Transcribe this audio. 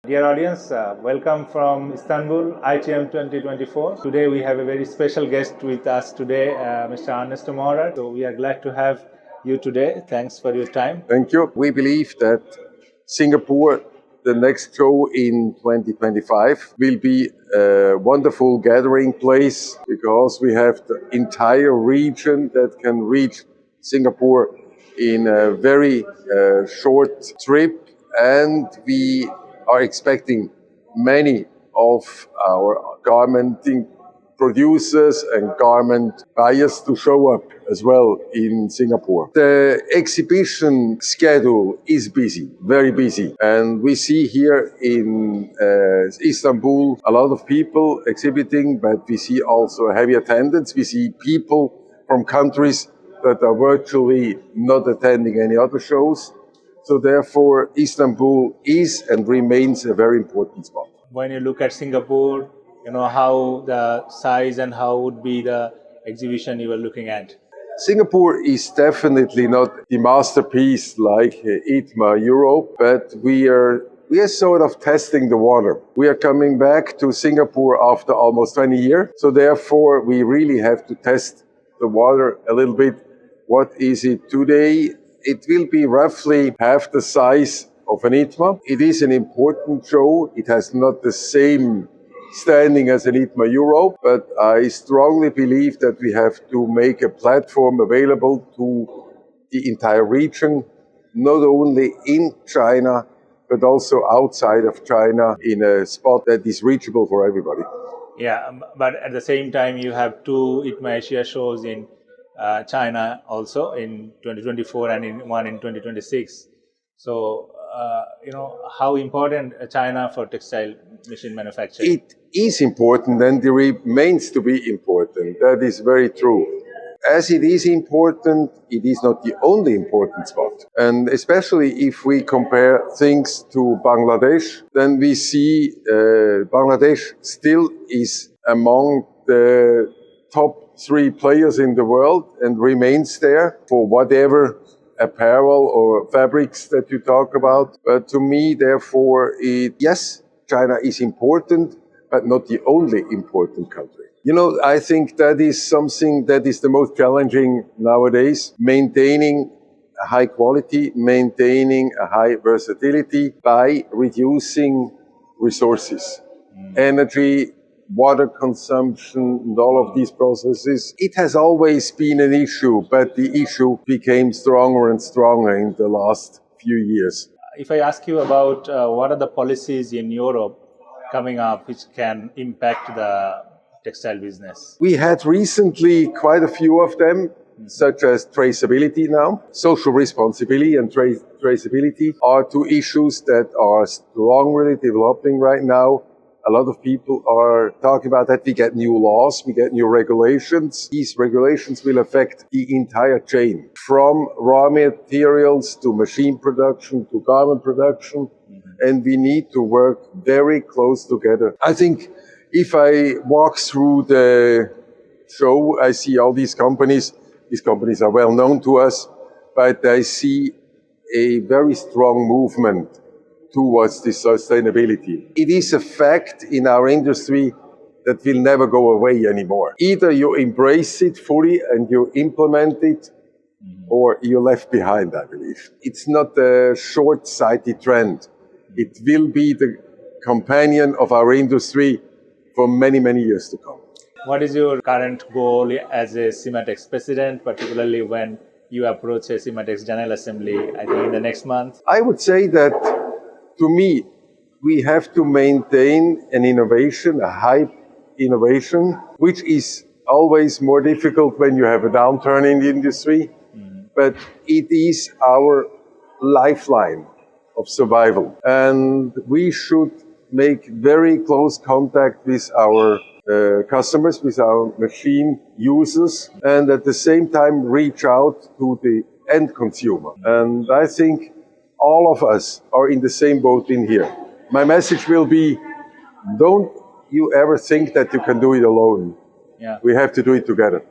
Dear audience, welcome from Istanbul, ITM 2024. Today we have a very special guest with us today, Mr. Ernesto Maurer. So we are glad to have you today. Thanks for your time. Thank you. We believe that Singapore, the next show in 2025, will be a wonderful gathering place because we have the entire region that can reach Singapore in a very short trip, and we are expecting many of our garmenting producers and garment buyers to show up as well in Singapore. The exhibition schedule is busy, very busy. And we see here in Istanbul a lot of people exhibiting, but we see also a heavy attendance. We see people from countries that are virtually not attending any other shows. So therefore, Istanbul is and remains a very important spot. When you look at Singapore, you know how the size and how would be the exhibition you are looking at? Singapore is definitely not the masterpiece like ITMA Europe, but we are sort of testing the water. We are coming back to Singapore after almost 20 years. So therefore, we really have to test the water a little bit. What is it today? It will be roughly half the size of an ITMA. It is an important show. It has not the same standing as an ITMA Europe, but I strongly believe that we have to make a platform available to the entire region, not only in China, but also outside of China in a spot that is reachable for everybody. Yeah, but at the same time, you have two ITMA Asia shows in China also in 2024 and one in 2026. So, how important China for textile machine manufacturing? It is important and it remains to be important. That is very true. As it is important, it is not the only important spot. And especially if we compare things to Bangladesh, then we see Bangladesh still is among the top 3 players in the world and remains there for whatever apparel or fabrics that you talk about. But to me, therefore, yes, China is important, but not the only important country. You know, I think that is something that is the most challenging nowadays, maintaining a high quality, maintaining a high versatility by reducing resources, energy, water consumption, and all of these processes. It has always been an issue, but the issue became stronger and stronger in the last few years. If I ask you about what are the policies in Europe coming up which can impact the textile business? We had recently quite a few of them, such as traceability now. Social responsibility and traceability are two issues that are strongly developing right now. A lot of people are talking about that. We get new laws, we get new regulations. These regulations will affect the entire chain, from raw materials to machine production to garment production. And we need to work very close together. I think if I walk through the show, I see all these companies. These companies are well known to us, but I see a very strong movement towards this sustainability. It is a fact in our industry that will never go away anymore. Either you embrace it fully and you implement it, or you're left behind, I believe. It's not a short-sighted trend. It will be the companion of our industry for many, many years to come. What is your current goal as a CIMATEX president, particularly when you approach a CIMATEX General Assembly, I think in the next month? I would say that, to me, we have to maintain an innovation, a high innovation, which is always more difficult when you have a downturn in the industry. But it is our lifeline of survival. And we should make very close contact with our customers, with our machine users, and at the same time reach out to the end consumer. And I think all of us are in the same boat in here. My message will be, don't you ever think that you can do it alone. Yeah. We have to do it together.